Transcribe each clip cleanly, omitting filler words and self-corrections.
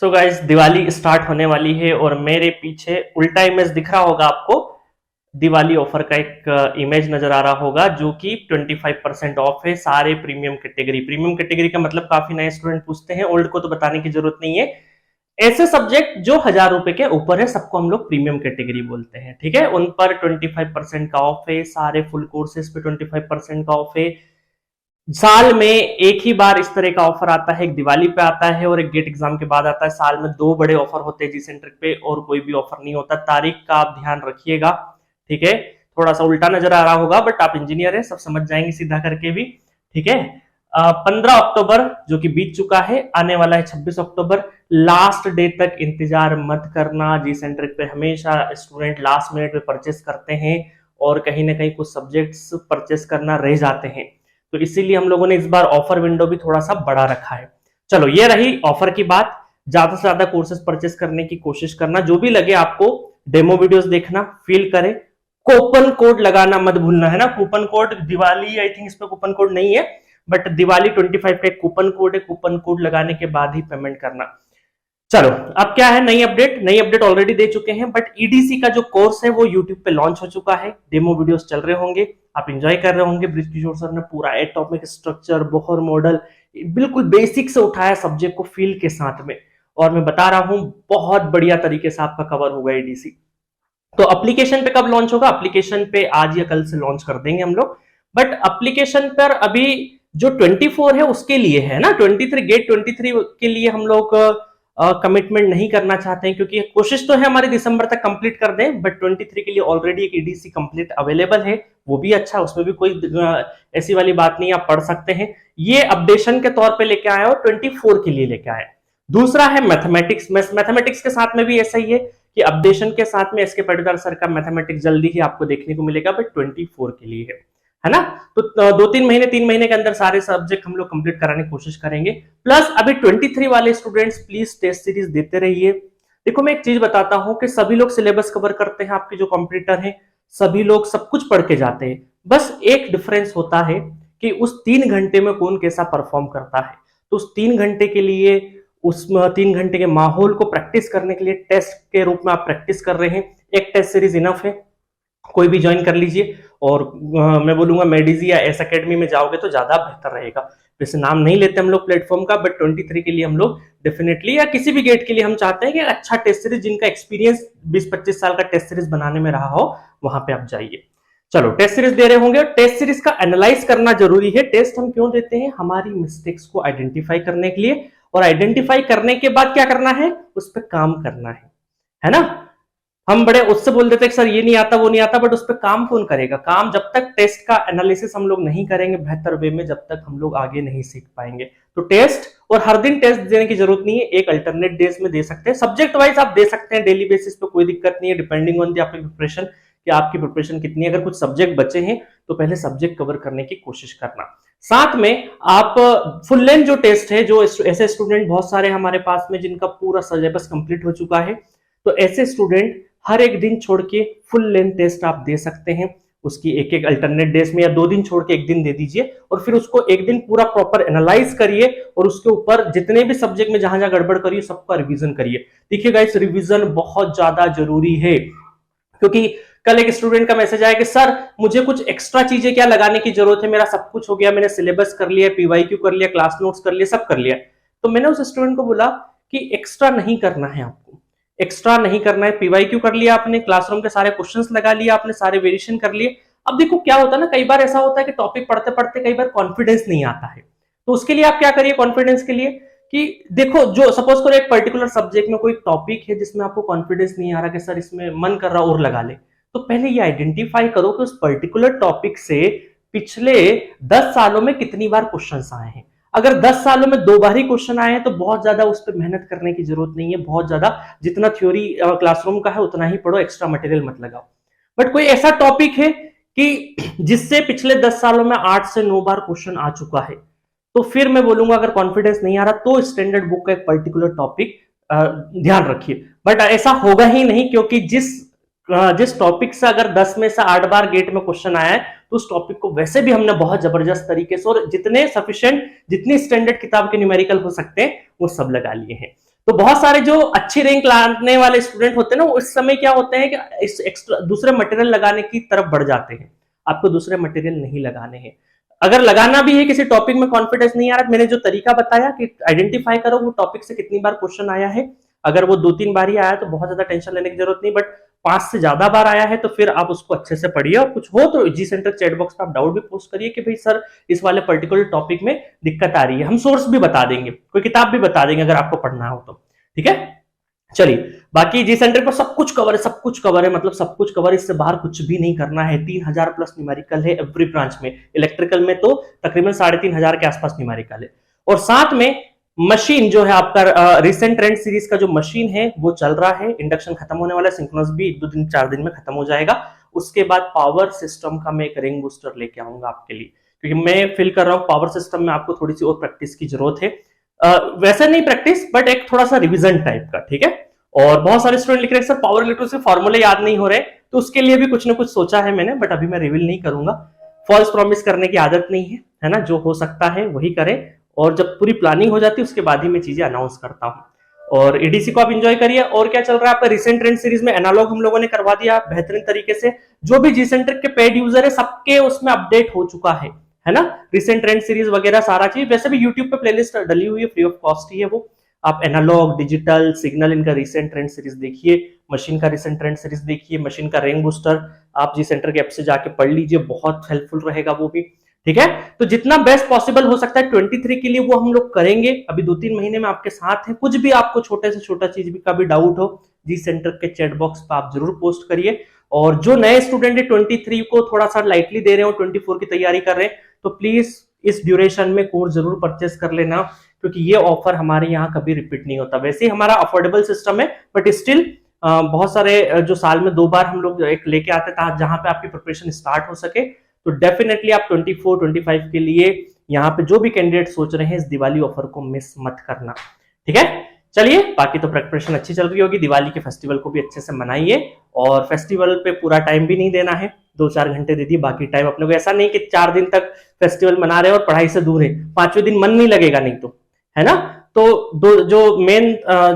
So guys, Diwali start होने वाली है और मेरे पीछे उल्टा इमेज दिख रहा होगा आपको। दिवाली ऑफर का एक इमेज नजर आ रहा होगा जो कि 25% ऑफ है सारे प्रीमियम कैटेगरी का मतलब काफी नए स्टूडेंट पूछते हैं, ओल्ड को तो बताने की जरूरत नहीं है। ऐसे सब्जेक्ट जो 1000 रुपए के ऊपर है सबको हम लोग प्रीमियम कैटेगरी बोलते हैं, ठीक है। उन पर 25% का ऑफ है, सारे फुल कोर्सेज पे 25% का ऑफ है। साल में एक ही बार इस तरह का ऑफर आता है, एक दिवाली पे आता है और एक गेट एग्जाम के बाद आता है। साल में दो बड़े ऑफर होते हैं जी सेंटर पे, और कोई भी ऑफर नहीं होता। तारीख का आप ध्यान रखिएगा, ठीक है। थोड़ा सा उल्टा नजर आ रहा होगा बट आप इंजीनियर है, सब समझ जाएंगे सीधा करके भी, ठीक है। 15 अक्टूबर जो कि बीत चुका है, आने वाला है 26 अक्टूबर। लास्ट डे तक इंतजार मत करना। जी सेंटर पे हमेशा स्टूडेंट लास्ट मिनट में परचेस करते हैं और कहीं ना कहीं कुछ सब्जेक्ट्स परचेस करना रह जाते हैं, तो इसीलिए हम लोगों ने इस बार ऑफर विंडो भी थोड़ा सा बढ़ा रखा है। चलो, ये रही ऑफर की बात। ज्यादा से ज्यादा कोर्सेज परचेस करने की कोशिश करना, जो भी लगे आपको डेमो वीडियोस देखना, फील करें। कूपन कोड लगाना मत भूलना, है ना। Coupon code Diwali, I think इस पे कूपन कोड नहीं है, बट दिवाली 25 का एक कूपन कोड है। कूपन कोड लगाने के बाद ही पेमेंट करना। चलो, अब क्या है, नई अपडेट ऑलरेडी दे चुके हैं, बट ईडीसी का जो कोर्स है वो यूट्यूब पे लॉन्च हो चुका है। डेमो वीडियोस चल रहे होंगे, आप एंजॉय कर रहे होंगे। ब्रिज किशोर सर ने पूरा एटॉमिक स्ट्रक्चर, बोहर मॉडल, बिल्कुल बेसिक से उठाया सब्जेक्ट को फील के साथ में, और मैं बता रहा हूं बहुत बढ़िया तरीके से आपका कवर होगा ईडीसी। तो एप्लीकेशन पे कब लॉन्च होगा? एप्लीकेशन पे आज या कल से लॉन्च कर देंगे हम लोग, बट एप्लीकेशन पर अभी जो 24 है उसके लिए है ना, 23 गेट 23 के लिए हम लोग कमिटमेंट नहीं करना चाहते हैं, क्योंकि कोशिश तो है हमारी दिसंबर तक कंप्लीट कर दें, बट 23 के लिए ऑलरेडी एक ईडीसी कंप्लीट अवेलेबल है। वो भी अच्छा, उसमें भी कोई ऐसी वाली बात नहीं, आप पढ़ सकते हैं। ये अपडेशन के तौर पे लेके आया और 24 के लिए लेके आया। दूसरा है मैथमेटिक्स। मैथमेटिक्स के साथ में भी ऐसा ही है कि अपडेशन के साथ में एसके पाटीदार सर का मैथमेटिक्स जल्दी ही आपको देखने को मिलेगा, बट 24 के लिए है ना। तो 2-3 महीने 3 महीने के अंदर सारे सब्जेक्ट हम लोग कंप्लीट कराने की कोशिश करेंगे। प्लस अभी 23 वाले स्टूडेंट्स प्लीज टेस्ट सीरीज देते रहिए। देखो, मैं एक चीज बताता हूं कि सभी लोग सिलेबस कवर करते हैं, आपके जो कॉम्पिटिटर हैं सभी लोग सब कुछ पढ़ के जाते हैं। बस एक डिफरेंस होता है कि उस 3 घंटे में कौन कैसा परफॉर्म करता है। तो उस 3 घंटे के लिए, उस 3 घंटे के माहौल को प्रैक्टिस करने के लिए टेस्ट के रूप में आप प्रैक्टिस कर रहे हैं। एक टेस्ट सीरीज इनफ है, कोई भी ज्वाइन कर लीजिए। और मैं बोलूंगा मेडिजी या एस अकेडमी में जाओगे तो ज्यादा बेहतर रहेगा। वैसे नाम नहीं लेते हम लोग प्लेटफॉर्म का, बट 23 के लिए हम लोग डेफिनेटली, या किसी भी गेट के लिए हम चाहते हैं कि अच्छा टेस्ट सीरीज, जिनका एक्सपीरियंस 20-25 साल का टेस्ट सीरीज बनाने में रहा हो, वहां पे आप जाइए। चलो, टेस्ट सीरीज दे रहे होंगे, और टेस्ट सीरीज का एनालाइज करना जरूरी है। टेस्ट हम क्यों देते हैं? हमारी मिस्टेक्स को आइडेंटिफाई करने के लिए, और आइडेंटिफाई करने के बाद क्या करना है? उस पर काम करना है ना। हम बड़े उससे बोल देते हैं कि सर ये नहीं आता वो नहीं आता, बट उस पर काम कौन करेगा? काम जब तक टेस्ट का एनालिसिस हम लोग नहीं करेंगे बेहतर वे में, जब तक हम लोग आगे नहीं सीख पाएंगे। तो टेस्ट, और हर दिन टेस्ट देने की जरूरत नहीं है, एक अल्टरनेट डेज में दे सकते हैं। सब्जेक्ट वाइज आप दे सकते हैं डेली बेसिस पे, कोई दिक्कत नहीं है, डिपेंडिंग ऑन दी आपकी प्रिपरेशन, कि आपकी प्रिपरेशन कितनी है। अगर कुछ सब्जेक्ट बचे हैं तो पहले सब्जेक्ट कवर करने की कोशिश करना। साथ में आप फुल लेंथ जो टेस्ट है, जो ऐसे स्टूडेंट बहुत सारे हमारे पास में जिनका पूरा सिलेबस कंप्लीट हो चुका है, तो ऐसे स्टूडेंट हर एक दिन छोड़ के फुल लेंथ टेस्ट आप दे सकते हैं। उसकी एक एक अल्टरनेट डेज में, या 2 दिन छोड़ के एक दिन दे दीजिए, और फिर उसको एक दिन पूरा प्रॉपर एनालाइज करिए, और उसके ऊपर जितने भी सब्जेक्ट में जहां जहां गड़बड़ करिए सबका रिवीजन करिए। देखिए गाइस, रिवीजन बहुत ज्यादा जरूरी है, क्योंकि कल एक स्टूडेंट का मैसेज आया कि सर मुझे कुछ एक्स्ट्रा चीजें क्या लगाने की जरूरत है, मेरा सब कुछ हो गया, मैंने सिलेबस कर लिया, पीवाईक्यू कर लिया, क्लास नोट्स कर लिया, सब कर लिया। तो मैंने उस स्टूडेंट को बोला कि एक्स्ट्रा नहीं करना है, आपको एक्स्ट्रा नहीं करना है। पीवाईक्यू कर लिया आपने, क्लासरूम के सारे क्वेश्चंस लगा लिया आपने, सारे वेरिएशन कर लिए। अब देखो क्या होता है ना, कई बार ऐसा होता है कि टॉपिक पढ़ते पढ़ते कई बार कॉन्फिडेंस नहीं आता है। तो उसके लिए आप क्या करिए कॉन्फिडेंस के लिए, कि देखो, जो सपोज करो एक पर्टिकुलर सब्जेक्ट में कोई टॉपिक है जिसमें आपको कॉन्फिडेंस नहीं आ रहा कि सर इसमें मन कर रहा और लगा ले, तो पहले ये आइडेंटिफाई करो कि उस पर्टिकुलर टॉपिक से पिछले 10 सालों में कितनी बार क्वेश्चंस आए हैं। अगर 10 सालों में 2 बार ही क्वेश्चन आए हैं तो बहुत ज्यादा उस पर मेहनत करने की जरूरत नहीं है। बहुत ज्यादा जितना थ्योरी क्लासरूम का है उतना ही पढ़ो, एक्स्ट्रा मटेरियल मत लगाओ। बट कोई ऐसा टॉपिक है कि जिससे पिछले 10 सालों में 8 से 9 बार क्वेश्चन आ चुका है, तो फिर मैं बोलूंगा अगर कॉन्फिडेंस नहीं आ रहा तो स्टैंडर्ड बुक का एक पर्टिकुलर टॉपिक ध्यान रखिए। बट ऐसा होगा ही नहीं, क्योंकि जिस टॉपिक से अगर 10 में से 8 बार गेट में क्वेश्चन आया है, तो उस टॉपिक को वैसे भी हमने बहुत जबरदस्त तरीके से और जितने सफिशिएंट, जितनी स्टैंडर्ड किताब के न्यूमेरिकल हो सकते हैं वो सब लगा लिए हैं। तो बहुत सारे जो अच्छी रैंक लाने वाले स्टूडेंट होते हैं ना, उस समय क्या होते हैं कि इस एक्स्ट्रा दूसरे मटेरियल लगाने की तरफ बढ़ जाते हैं। आपको दूसरे मटेरियल नहीं लगाने हैं। अगर लगाना भी है, किसी टॉपिक में कॉन्फिडेंस नहीं आ रहा, मैंने जो तरीका बताया कि आइडेंटिफाई करो वो टॉपिक से कितनी बार क्वेश्चन आया है। अगर वो 2-3 बार ही आया तो बहुत ज्यादा टेंशन लेने की जरूरत नहीं, बट 5 से ज्यादा बार आया है तो फिर आप उसको अच्छे से पढ़िए, और कुछ हो तो जी सेंटर चैट बॉक्स पे आप डाउट भी पोस्ट करिए कि भाई सर इस वाले पर्टिकुलर टॉपिक में दिक्कत आ रही है। हम सोर्स भी बता देंगे, कोई किताब भी बता देंगे अगर आपको पढ़ना हो तो। ठीक है, चलिए। बाकी जी सेंटर पर सब कुछ कवर है, सब कुछ कवर है, मतलब सब कुछ कवर, इससे बाहर कुछ भी नहीं करना है। 3000 प्लस न्यूमेरिकल है एवरी ब्रांच में। इलेक्ट्रिकल में तो तकरीबन 3500 के आसपास न्यूमेरिकल है। और साथ में मशीन जो है आपका रिसेंट ट्रेंड सीरीज का जो मशीन है वो चल रहा है। इंडक्शन खत्म होने वाला है, सिंक्रोनस भी 1-2 दिन 4 दिन में खत्म हो जाएगा। उसके बाद पावर सिस्टम का मैं एक रिंग बूस्टर लेके आऊंगा आपके लिए, क्योंकि मैं फील कर रहा हूँ पावर सिस्टम में आपको थोड़ी सी और प्रैक्टिस की जरूरत है। वैसे नहीं प्रैक्टिस, बट एक थोड़ा सा रिविजन टाइप का। ठीक है। और बहुत सारे स्टूडेंट लिख रहे हैं सर पावर इलेक्ट्रिक से फॉर्मूले याद नहीं हो रहे, तो उसके लिए भी कुछ ना कुछ सोचा है मैंने, बट अभी मैं रिवील नहीं करूंगा। फॉल्स प्रॉमिस करने की आदत नहीं है ना, जो हो सकता है वही करें, और जब पूरी प्लानिंग हो जाती है उसके बाद ही मैं चीजें अनाउंस करता हूँ। और ईडीसी को आप एंजॉय करिए। और क्या चल रहा है आपका रिसेंट ट्रेंड सीरीज में, एनालॉग हम लोगों ने करवा दिया बेहतरीन तरीके से। जो भी जी सेंटर के पेड यूजर है सबके उसमें अपडेट हो चुका है ना, रिसेंट ट्रेंड सीरीज वगैरह सारा चीज। वैसे भी यूट्यूब पे प्लेलिस्ट डली हुई है, फ्री ऑफ कॉस्ट ही है वो। आप एनालॉग, डिजिटल, सिग्नल इनका रिसेंट ट्रेंड सीरीज देखिए, मशीन का रिसेंट ट्रेंड सीरीज देखिए, मशीन का रैंक बूस्टर आप जी सेंटर के ऐप से जाके पढ़ लीजिए, बहुत हेल्पफुल रहेगा वो भी। ठीक है, तो जितना बेस्ट पॉसिबल हो सकता है 23 के लिए वो हम लोग करेंगे। अभी 2-3 महीने में आपके साथ हैं। कुछ भी आपको छोटे से छोटा चीज भी का भी डाउट हो, जी सेंटर के चैट बॉक्स पर आप जरूर पोस्ट करिए। और जो नए स्टूडेंट है 23 को थोड़ा सा लाइटली दे रहे हो, 24 की तैयारी कर रहे हैं, तो प्लीज इस ड्यूरेशन में कोर्स जरूर परचेस कर लेना, क्योंकि ये ऑफर हमारे यहाँ कभी रिपीट नहीं होता। वैसे ही हमारा अफोर्डेबल सिस्टम है, बट स्टिल बहुत सारे जो साल में 2 बार हम लोग एक लेके आते हैं जहां पे आपकी प्रिपरेशन स्टार्ट हो सके, तो डेफिनेटली आप 24-25 के लिए यहाँ पे जो भी कैंडिडेट सोच रहे हैं इस दिवाली ऑफर को मिस मत करना। ठीक है, चलिए। बाकी तो प्रिपरेशन अच्छी चल रही होगी, दिवाली के फेस्टिवल को भी अच्छे से मनाइए। और फेस्टिवल पे पूरा टाइम भी नहीं देना है, 2-4 घंटे दे दिए, बाकी टाइम अपने को ऐसा नहीं कि 4 दिन तक फेस्टिवल मना रहे और पढ़ाई से दूर है, 5वें दिन मन नहीं लगेगा नहीं तो, है ना। तो जो मेन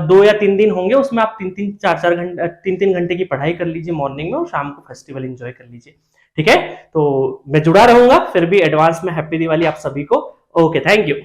2 या 3 दिन होंगे उसमें आप 3-3, 4-4 घंटे, 3-3 घंटे की पढ़ाई कर लीजिए मॉर्निंग में, और शाम को फेस्टिवल एंजॉय कर लीजिए। ठीक है, तो मैं जुड़ा रहूंगा। फिर भी एडवांस में हैप्पी दिवाली आप सभी को। Okay, thank you.